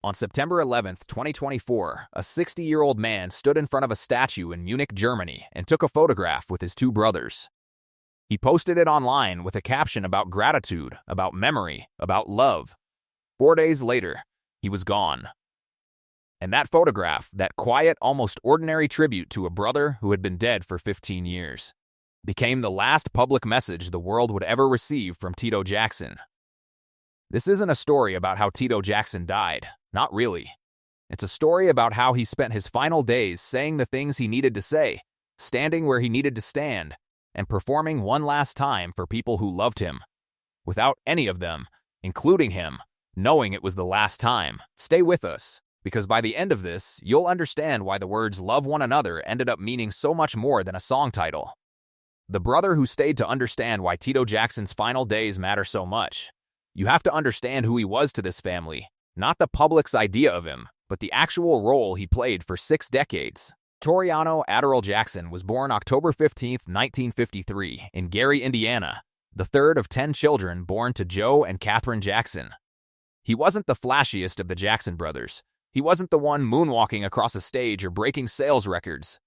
On September 11th, 2024, a 60-year-old man stood in front of a statue in Munich, Germany, and took a photograph with his two brothers. He posted it online with a caption about gratitude, about memory, about love. 4 days later, he was gone. And that photograph, that quiet, almost ordinary tribute to a brother who had been dead for 15 years, became the last public message the world would ever receive from Tito Jackson. This isn't a story about how Tito Jackson died. Not really. It's a story about how he spent his final days saying the things he needed to say, standing where he needed to stand, and performing one last time for people who loved him, without any of them, including him, knowing it was the last time. Stay with us, because by the end of this, you'll understand why the words "love one another" ended up meaning so much more than a song title. The brother who stayed to understand why Tito Jackson's final days matter so much. You have to understand who he was to this family, not the public's idea of him, but the actual role he played for 6 decades. Toriano Adderall Jackson was born October 15, 1953, in Gary, Indiana, the third of 10 children born to Joe and Catherine Jackson. He wasn't the flashiest of the Jackson brothers. He wasn't the one moonwalking across a stage or breaking sales records.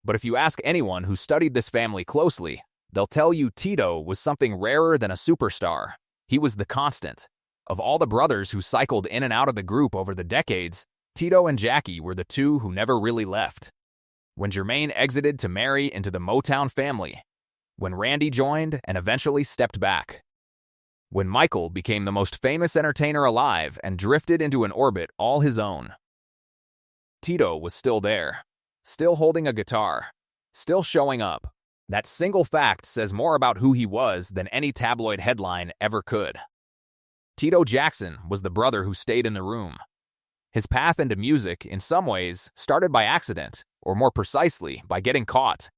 But if you ask anyone who studied this family closely, they'll tell you Tito was something rarer than a superstar. He was the constant. Of all the brothers who cycled in and out of the group over the decades, Tito and Jackie were the two who never really left. When Jermaine exited to marry into the Motown family, when Randy joined and eventually stepped back, when Michael became the most famous entertainer alive and drifted into an orbit all his own, Tito was still there, still holding a guitar, still showing up. That single fact says more about who he was than any tabloid headline ever could. Tito Jackson was the brother who stayed in the room. His path into music, in some ways, started by accident, or more precisely, by getting caught.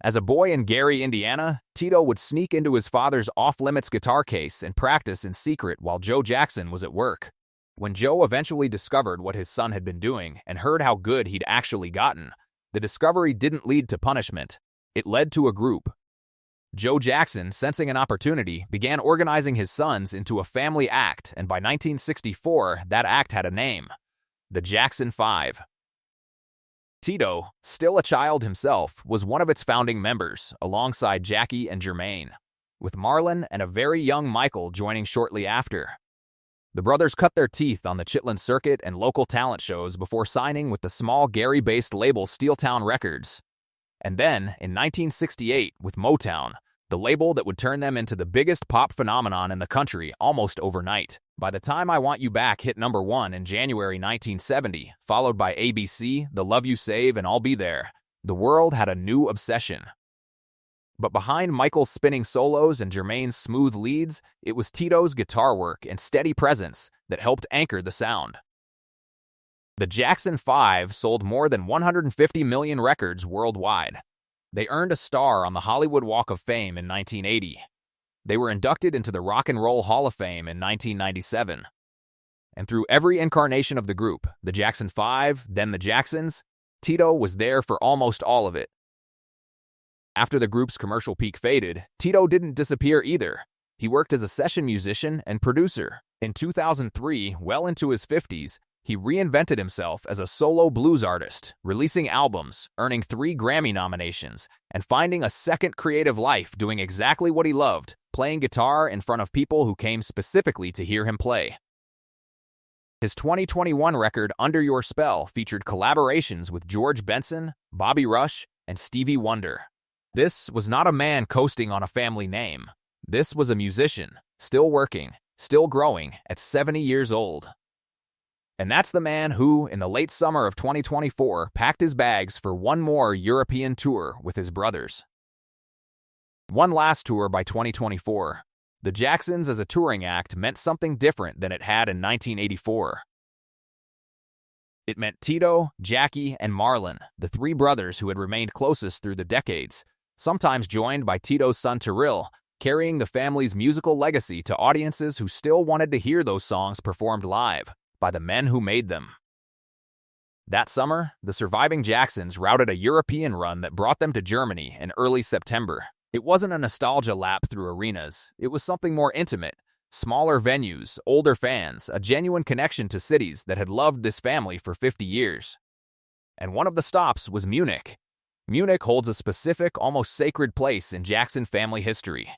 As a boy in Gary, Indiana, Tito would sneak into his father's off-limits guitar case and practice in secret while Joe Jackson was at work. When Joe eventually discovered what his son had been doing and heard how good he'd actually gotten, the discovery didn't lead to punishment. It led to a group. Joe Jackson, sensing an opportunity, began organizing his sons into a family act, and by 1964, that act had a name: the Jackson 5. Tito, still a child himself, was one of its founding members, alongside Jackie and Jermaine, with Marlon and a very young Michael joining shortly after. The brothers cut their teeth on the Chitlin circuit and local talent shows before signing with the small Gary-based label Steeltown Records. And then, in 1968, with Motown, the label that would turn them into the biggest pop phenomenon in the country almost overnight. By the time I Want You Back hit #1 in January 1970, followed by ABC, The Love You Save, and I'll Be There, the world had a new obsession. But behind Michael's spinning solos and Jermaine's smooth leads, it was Tito's guitar work and steady presence that helped anchor the sound. The Jackson 5 sold more than 150 million records worldwide. They earned a star on the Hollywood Walk of Fame in 1980. They were inducted into the Rock and Roll Hall of Fame in 1997. And through every incarnation of the group, the Jackson 5, then the Jacksons, Tito was there for almost all of it. After the group's commercial peak faded, Tito didn't disappear either. He worked as a session musician and producer. In 2003, well into his 50s, he reinvented himself as a solo blues artist, releasing albums, earning 3 Grammy nominations, and finding a second creative life doing exactly what he loved, playing guitar in front of people who came specifically to hear him play. His 2021 record, Under Your Spell, featured collaborations with George Benson, Bobby Rush, and Stevie Wonder. This was not a man coasting on a family name. This was a musician, still working, still growing, at 70 years old. And that's the man who, in the late summer of 2024, packed his bags for one more European tour with his brothers. One last tour by 2024. The Jacksons as a touring act meant something different than it had in 1984. It meant Tito, Jackie, and Marlon, the 3 brothers who had remained closest through the decades, sometimes joined by Tito's son Tyrell, carrying the family's musical legacy to audiences who still wanted to hear those songs performed live by the men who made them. That summer, the surviving Jacksons routed a European run that brought them to Germany in early September. It wasn't a nostalgia lap through arenas. It was something more intimate, Smaller venues, older fans, a genuine connection to cities that had loved this family for 50 years. And one of the stops was Munich. Munich holds a specific, almost sacred place in Jackson family history.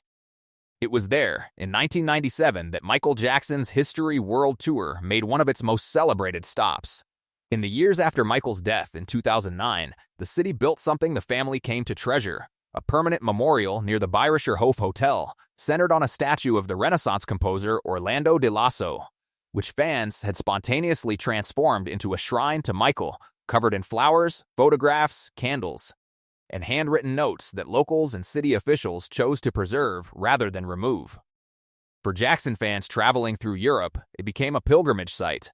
It was there, in 1997, that Michael Jackson's History World Tour made one of its most celebrated stops. In the years after Michael's death in 2009, the city built something the family came to treasure, a permanent memorial near the Bayerischer Hof Hotel, centered on a statue of the Renaissance composer Orlando di Lasso, which fans had spontaneously transformed into a shrine to Michael, covered in flowers, photographs, candles, and handwritten notes that locals and city officials chose to preserve rather than remove. For Jackson fans traveling through Europe, it became a pilgrimage site.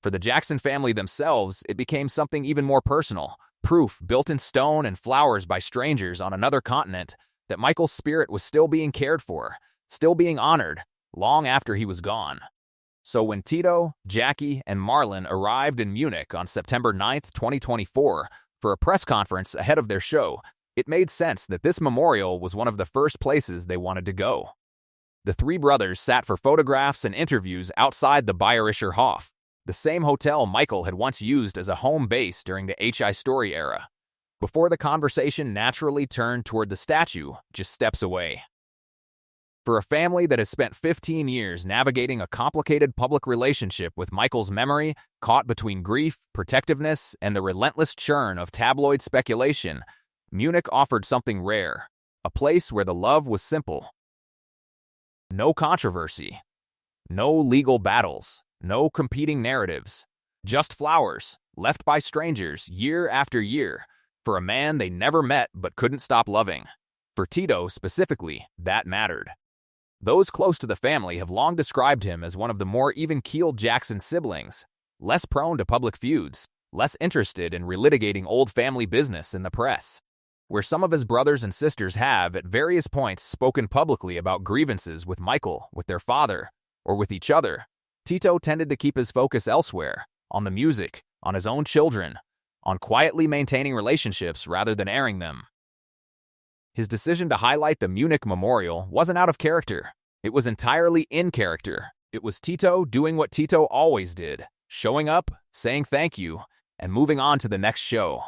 For the Jackson family themselves, it became something even more personal, proof built in stone and flowers by strangers on another continent that Michael's spirit was still being cared for, still being honored, long after he was gone. So when Tito, Jackie, and Marlon arrived in Munich on September 9, 2024, for a press conference ahead of their show, it made sense that this memorial was one of the first places they wanted to go. The three brothers sat for photographs and interviews outside the Bayerischer Hof, the same hotel Michael had once used as a home base during the H.I. Story era, before the conversation naturally turned toward the statue just steps away. For a family that has spent 15 years navigating a complicated public relationship with Michael's memory, caught between grief, protectiveness, and the relentless churn of tabloid speculation, Munich offered something rare, a place where the love was simple. No controversy, no legal battles, no competing narratives, just flowers, left by strangers year after year, for a man they never met but couldn't stop loving. For Tito specifically, that mattered. Those close to the family have long described him as one of the more even-keeled Jackson siblings, less prone to public feuds, less interested in relitigating old family business in the press. Where some of his brothers and sisters have, at various points, spoken publicly about grievances with Michael, with their father, or with each other, Tito tended to keep his focus elsewhere, on the music, on his own children, on quietly maintaining relationships rather than airing them. His decision to highlight the Munich memorial wasn't out of character. It was entirely in character. It was Tito doing what Tito always did, showing up, saying thank you, and moving on to the next show.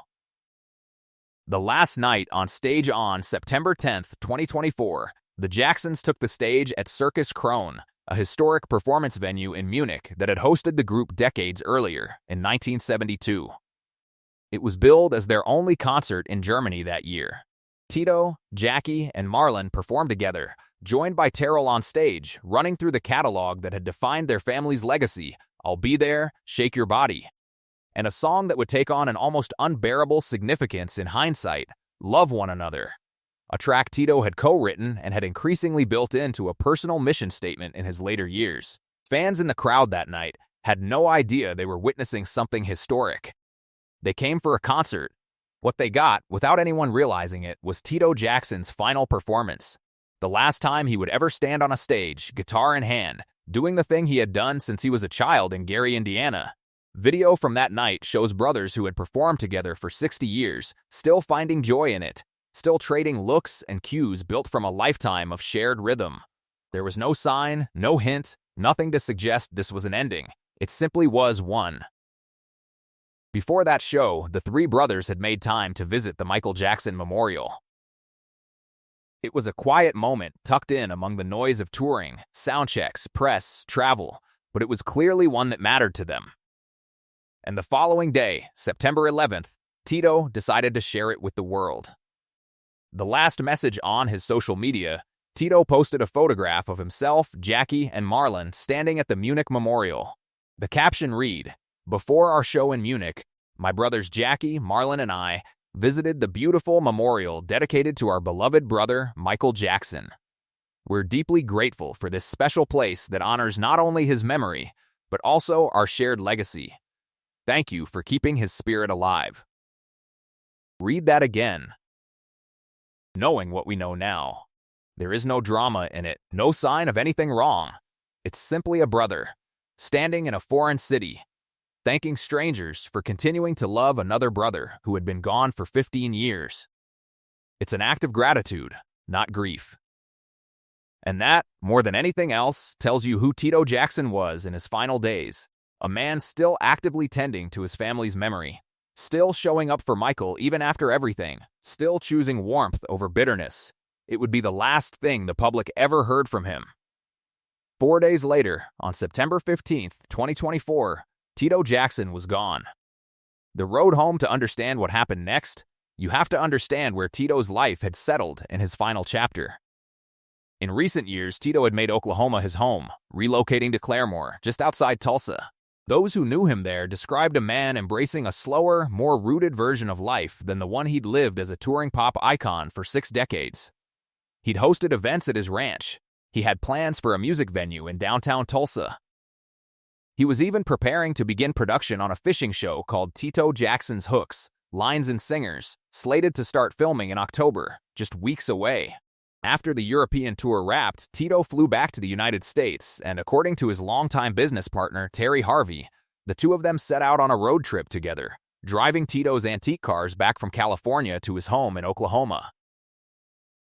The last night on stage on September 10, 2024, the Jacksons took the stage at Circus Krone, a historic performance venue in Munich that had hosted the group decades earlier, in 1972. It was billed as their only concert in Germany that year. Tito, Jackie, and Marlon performed together, joined by Terrell on stage, running through the catalog that had defined their family's legacy, I'll Be There, Shake Your Body, and a song that would take on an almost unbearable significance in hindsight, Love One Another, a track Tito had co-written and had increasingly built into a personal mission statement in his later years. Fans in the crowd that night had no idea they were witnessing something historic. They came for a concert. What they got, without anyone realizing it, was Tito Jackson's final performance. The last time he would ever stand on a stage, guitar in hand, doing the thing he had done since he was a child in Gary, Indiana. Video from that night shows brothers who had performed together for 60 years, still finding joy in it, still trading looks and cues built from a lifetime of shared rhythm. There was no sign, no hint, nothing to suggest this was an ending. It simply was one. Before that show, the three brothers had made time to visit the Michael Jackson Memorial. It was a quiet moment tucked in among the noise of touring, sound checks, press, travel, but it was clearly one that mattered to them. And the following day, September 11th, Tito decided to share it with the world. The last message on his social media, Tito posted a photograph of himself, Jackie, and Marlon standing at the Munich Memorial. The caption read, "Before our show in Munich, my brothers Jackie, Marlon, and I visited the beautiful memorial dedicated to our beloved brother, Michael Jackson. We're deeply grateful for this special place that honors not only his memory, but also our shared legacy. Thank you for keeping his spirit alive." Read that again. Knowing what we know now, there is no drama in it, no sign of anything wrong. It's simply a brother, standing in a foreign city, thanking strangers for continuing to love another brother who had been gone for 15 years. It's an act of gratitude, not grief. And that, more than anything else, tells you who Tito Jackson was in his final days. A man still actively tending to his family's memory, still showing up for Michael even after everything, still choosing warmth over bitterness. It would be the last thing the public ever heard from him. 4 days later, on September 15th, 2024, Tito Jackson was gone. The road home to understand what happened next, you have to understand where Tito's life had settled in his final chapter. In recent years, Tito had made Oklahoma his home, relocating to Claremore, just outside Tulsa. Those who knew him there described a man embracing a slower, more rooted version of life than the one he'd lived as a touring pop icon for 6 decades. He'd hosted events at his ranch. He had plans for a music venue in downtown Tulsa. He was even preparing to begin production on a fishing show called Tito Jackson's Hooks, Lines and Singers, slated to start filming in October, just weeks away. After the European tour wrapped, Tito flew back to the United States, and according to his longtime business partner, Terry Harvey, the two of them set out on a road trip together, driving Tito's antique cars back from California to his home in Oklahoma.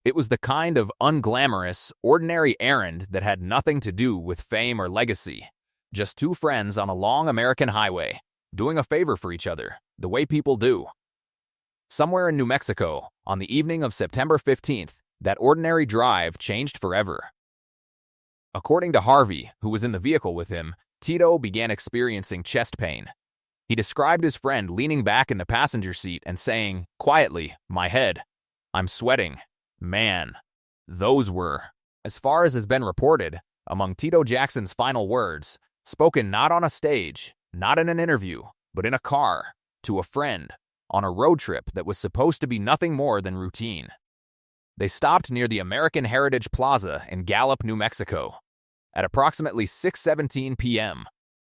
It was the kind of unglamorous, ordinary errand that had nothing to do with fame or legacy. Just two friends on a long American highway, doing a favor for each other, the way people do. Somewhere in New Mexico, on the evening of September 15th, that ordinary drive changed forever. According to Harvey, who was in the vehicle with him, Tito began experiencing chest pain. He described his friend leaning back in the passenger seat and saying, quietly, "My head. I'm sweating. Man." Those were, as far as has been reported, among Tito Jackson's final words, spoken not on a stage, not in an interview, but in a car, to a friend, on a road trip that was supposed to be nothing more than routine. They stopped near the American Heritage Plaza in Gallup, New Mexico. At approximately 6:17 p.m.,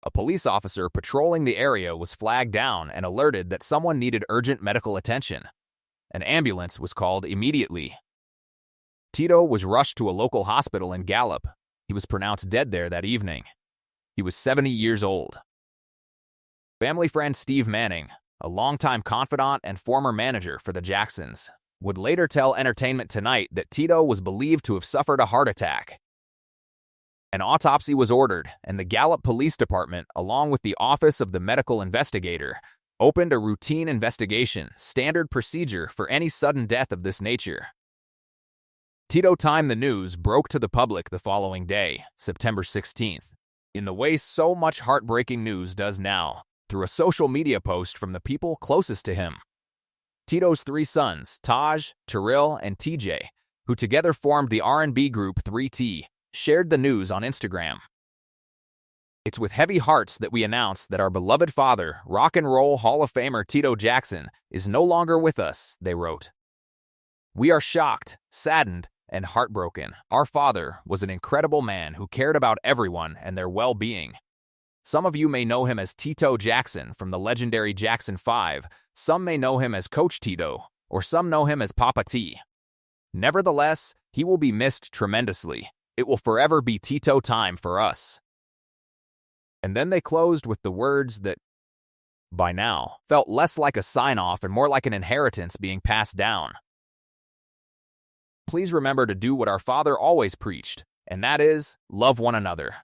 a police officer patrolling the area was flagged down and alerted that someone needed urgent medical attention. An ambulance was called immediately. Tito was rushed to a local hospital in Gallup. He was pronounced dead there that evening. He was 70 years old. Family friend Steve Manning, a longtime confidant and former manager for the Jacksons, would later tell Entertainment Tonight that Tito was believed to have suffered a heart attack. An autopsy was ordered, and the Gallup Police Department, along with the Office of the Medical Investigator, opened a routine investigation, standard procedure for any sudden death of this nature. Tito Time the news broke to the public the following day, September 16th, in the way so much heartbreaking news does now, through a social media post from the people closest to him. Tito's 3 sons, Taj, Terrell, and TJ, who together formed the R&B group 3T, shared the news on Instagram. "It's with heavy hearts that we announce that our beloved father, Rock and Roll Hall of Famer Tito Jackson, is no longer with us," they wrote. "We are shocked, saddened, and heartbroken. Our father was an incredible man who cared about everyone and their well-being. Some of you may know him as Tito Jackson from the legendary Jackson 5, some may know him as Coach Tito, or some know him as Papa T. Nevertheless, he will be missed tremendously. It will forever be Tito time for us." And then they closed with the words that, by now, felt less like a sign-off and more like an inheritance being passed down. "Please remember to do what our father always preached, and that is, love one another.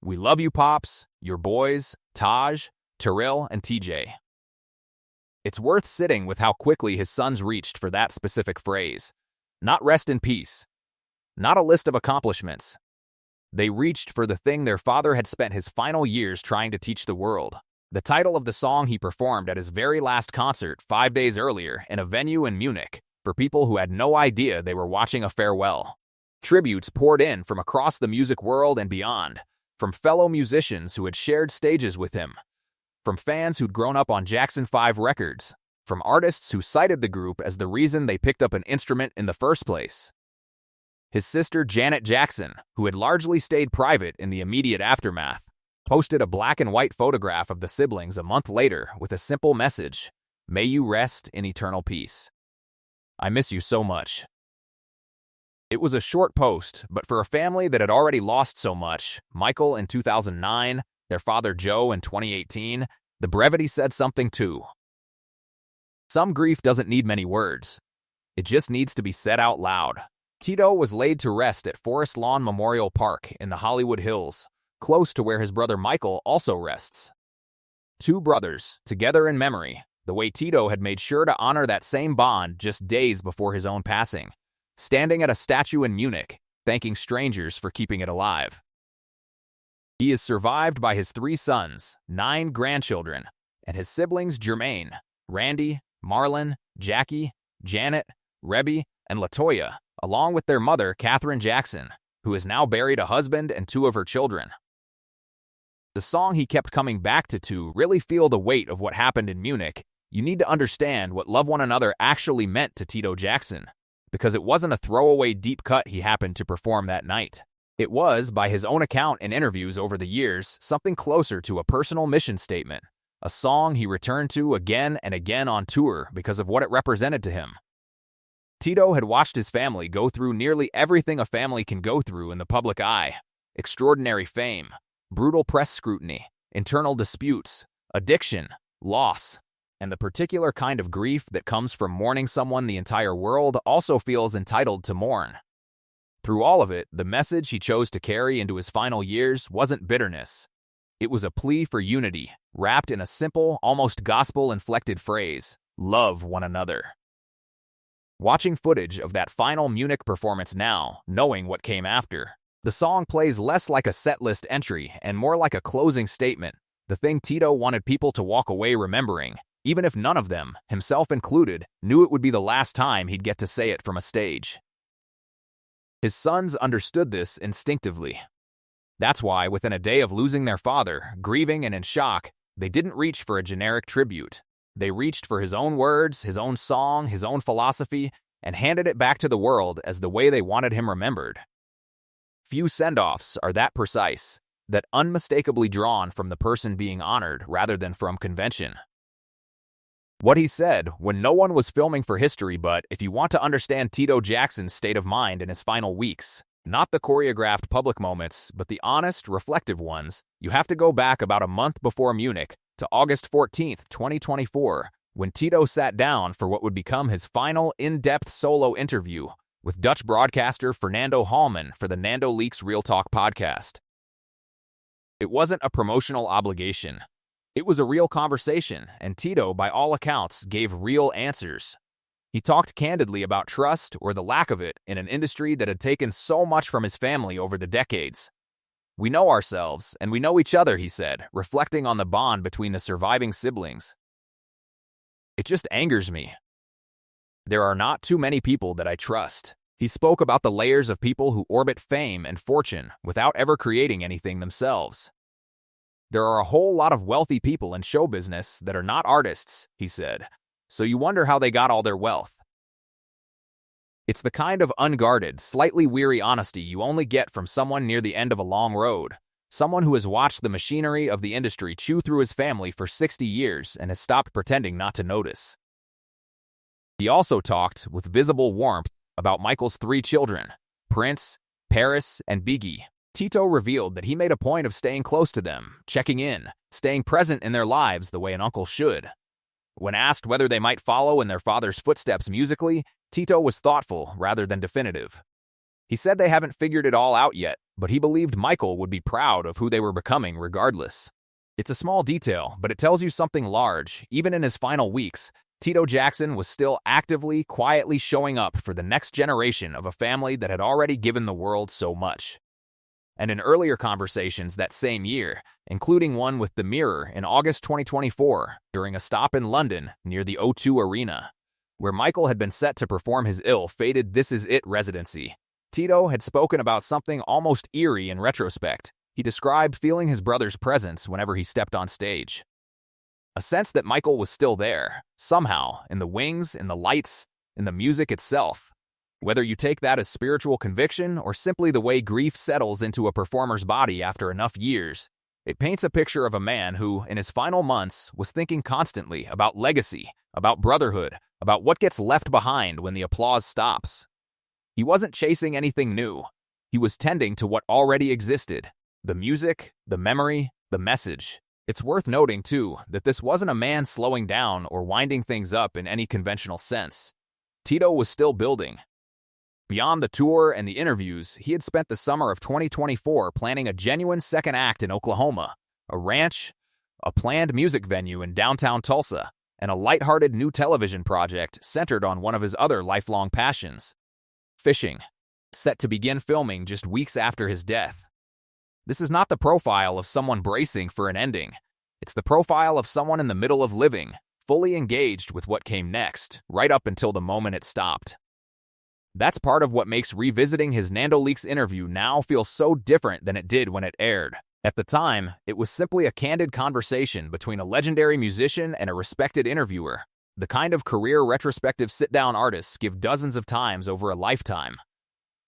We love you, Pops, your boys, Taj, Terrell, and TJ." It's worth sitting with how quickly his sons reached for that specific phrase. Not rest in peace. Not a list of accomplishments. They reached for the thing their father had spent his final years trying to teach the world. The title of the song he performed at his very last concert 5 days earlier in a venue in Munich for people who had no idea they were watching a farewell. Tributes poured in from across the music world and beyond, from fellow musicians who had shared stages with him, from fans who'd grown up on Jackson 5 records, from artists who cited the group as the reason they picked up an instrument in the first place. His sister Janet Jackson, who had largely stayed private in the immediate aftermath, posted a black and white photograph of the siblings a month later with a simple message: "May you rest in eternal peace. I miss you so much." It was a short post, but for a family that had already lost so much, Michael in 2009, their father Joe in 2018, the brevity said something too. Some grief doesn't need many words. It just needs to be said out loud. Tito was laid to rest at Forest Lawn Memorial Park in the Hollywood Hills, close to where his brother Michael also rests. Two brothers, together in memory, the way Tito had made sure to honor that same bond just days before his own passing, standing at a statue in Munich, thanking strangers for keeping it alive. He is survived by his 3 sons, 9 grandchildren, and his siblings Jermaine, Randy, Marlon, Jackie, Janet, Rebby, and Latoya, along with their mother, Catherine Jackson, who has now buried a husband and 2 of her children. The song he kept coming back to really feel the weight of what happened in Munich. You need to understand what Love One Another actually meant to Tito Jackson, because it wasn't a throwaway deep cut he happened to perform that night. It was, by his own account in interviews over the years, something closer to a personal mission statement, a song he returned to again and again on tour because of what it represented to him. Tito had watched his family go through nearly everything a family can go through in the public eye: extraordinary fame, brutal press scrutiny, internal disputes, addiction, loss, and the particular kind of grief that comes from mourning someone the entire world also feels entitled to mourn. Through all of it, the message he chose to carry into his final years wasn't bitterness. It was a plea for unity, wrapped in a simple, almost gospel-inflected phrase: love one another. Watching footage of that final Munich performance now, knowing what came after, the song plays less like a setlist entry and more like a closing statement, the thing Tito wanted people to walk away remembering, even if none of them, himself included, knew it would be the last time he'd get to say it from a stage. His sons understood this instinctively. That's why, within a day of losing their father, grieving and in shock, they didn't reach for a generic tribute. They reached for his own words, his own song, his own philosophy, and handed it back to the world as the way they wanted him remembered. Few send-offs are that precise, that unmistakably drawn from the person being honored rather than from convention. What he said when no one was filming for history, but if you want to understand Tito Jackson's state of mind in his final weeks, not the choreographed public moments, but the honest, reflective ones, you have to go back about a month before Munich to August 14th, 2024, when Tito sat down for what would become his final in-depth solo interview with Dutch broadcaster Fernando Hallman for the Nando Leaks Real Talk podcast. It wasn't a promotional obligation. It was a real conversation, and Tito, by all accounts, gave real answers. He talked candidly about trust, or the lack of it, in an industry that had taken so much from his family over the decades. "We know ourselves, and we know each other," he said, reflecting on the bond between the surviving siblings. "It just angers me. There are not too many people that I trust." He spoke about the layers of people who orbit fame and fortune without ever creating anything themselves. "There are a whole lot of wealthy people in show business that are not artists," he said, "so you wonder how they got all their wealth." It's the kind of unguarded, slightly weary honesty you only get from someone near the end of a long road, someone who has watched the machinery of the industry chew through his family for 60 years and has stopped pretending not to notice. He also talked, with visible warmth, about Michael's 3 children, Prince, Paris, and Biggie. Tito revealed that he made a point of staying close to them, checking in, staying present in their lives the way an uncle should. When asked whether they might follow in their father's footsteps musically, Tito was thoughtful rather than definitive. He said they haven't figured it all out yet, but he believed Michael would be proud of who they were becoming regardless. It's a small detail, but it tells you something large. Even in his final weeks, Tito Jackson was still actively, quietly showing up for the next generation of a family that had already given the world so much. And in earlier conversations that same year, including one with The Mirror in August 2024 during a stop in London near the O2 Arena, where Michael had been set to perform his ill-fated This Is It residency, Tito had spoken about something almost eerie in retrospect. He described feeling his brother's presence whenever he stepped on stage. A sense that Michael was still there, somehow, in the wings, in the lights, in the music itself. Whether you take that as spiritual conviction or simply the way grief settles into a performer's body after enough years, it paints a picture of a man who, in his final months, was thinking constantly about legacy, about brotherhood, about what gets left behind when the applause stops. He wasn't chasing anything new. He was tending to what already existed: the music, the memory, the message. It's worth noting, too, that this wasn't a man slowing down or winding things up in any conventional sense. Tito was still building. Beyond the tour and the interviews, he had spent the summer of 2024 planning a genuine second act in Oklahoma, a ranch, a planned music venue in downtown Tulsa, and a lighthearted new television project centered on one of his other lifelong passions, fishing, set to begin filming just weeks after his death. This is not the profile of someone bracing for an ending. It's the profile of someone in the middle of living, fully engaged with what came next, right up until the moment it stopped. That's part of what makes revisiting his Nando Leaks interview now feel so different than it did when it aired. At the time, it was simply a candid conversation between a legendary musician and a respected interviewer, the kind of career retrospective sit-down artists give dozens of times over a lifetime.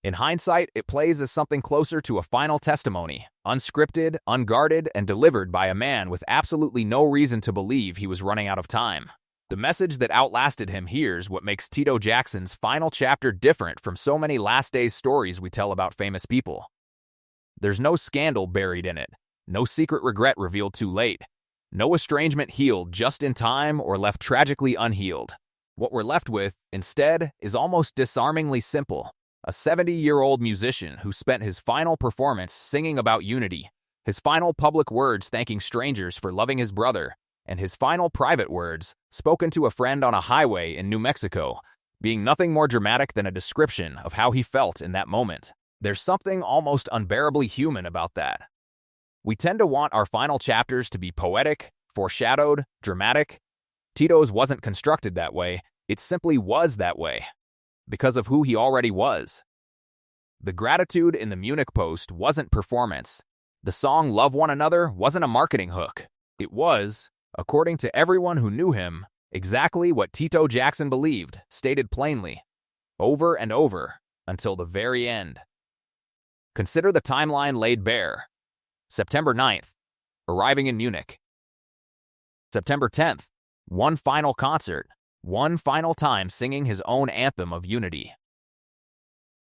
In hindsight, it plays as something closer to a final testimony, unscripted, unguarded, and delivered by a man with absolutely no reason to believe he was running out of time. The message that outlasted him here's what makes Tito Jackson's final chapter different from so many last days stories we tell about famous people. There's no scandal buried in it, no secret regret revealed too late, no estrangement healed just in time or left tragically unhealed. What we're left with, instead, is almost disarmingly simple. A 70-year-old musician who spent his final performance singing about unity, his final public words thanking strangers for loving his brother, and his final private words, spoken to a friend on a highway in New Mexico, being nothing more dramatic than a description of how he felt in that moment. There's something almost unbearably human about that. We tend to want our final chapters to be poetic, foreshadowed, dramatic. Tito's wasn't constructed that way, it simply was that way, because of who he already was. The gratitude in the Munich post wasn't performance. The song Love One Another wasn't a marketing hook. It was, according to everyone who knew him, exactly what Tito Jackson believed, stated plainly, over and over, until the very end. Consider the timeline laid bare. September 9th, arriving in Munich. September 10th, one final concert, one final time singing his own anthem of unity.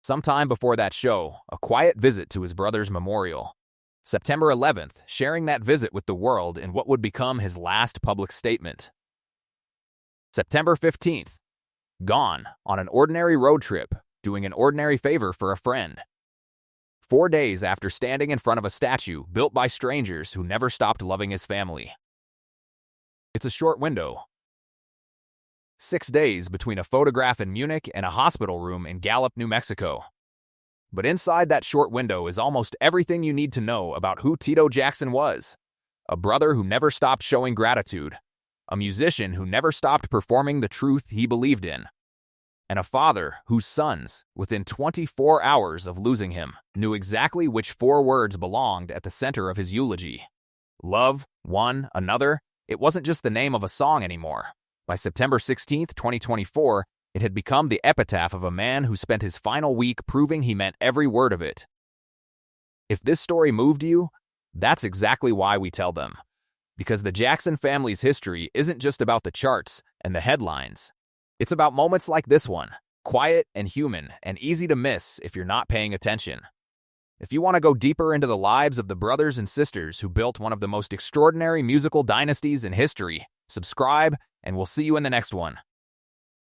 Sometime before that show, a quiet visit to his brother's memorial. September 11th, sharing that visit with the world in what would become his last public statement. September 15th, gone on an ordinary road trip, doing an ordinary favor for a friend. 4 days after standing in front of a statue built by strangers who never stopped loving his family. It's a short window. 6 days between a photograph in Munich and a hospital room in Gallup, New Mexico. But inside that short window is almost everything you need to know about who Tito Jackson was. A brother who never stopped showing gratitude. A musician who never stopped performing the truth he believed in. And a father whose sons, within 24 hours of losing him, knew exactly which 4 words belonged at the center of his eulogy. Love, one, another. It wasn't just the name of a song anymore. By September 16, 2024, it had become the epitaph of a man who spent his final week proving he meant every word of it. If this story moved you, that's exactly why we tell them. Because the Jackson family's history isn't just about the charts and the headlines. It's about moments like this one, quiet and human and easy to miss if you're not paying attention. If you want to go deeper into the lives of the brothers and sisters who built one of the most extraordinary musical dynasties in history, subscribe, and we'll see you in the next one.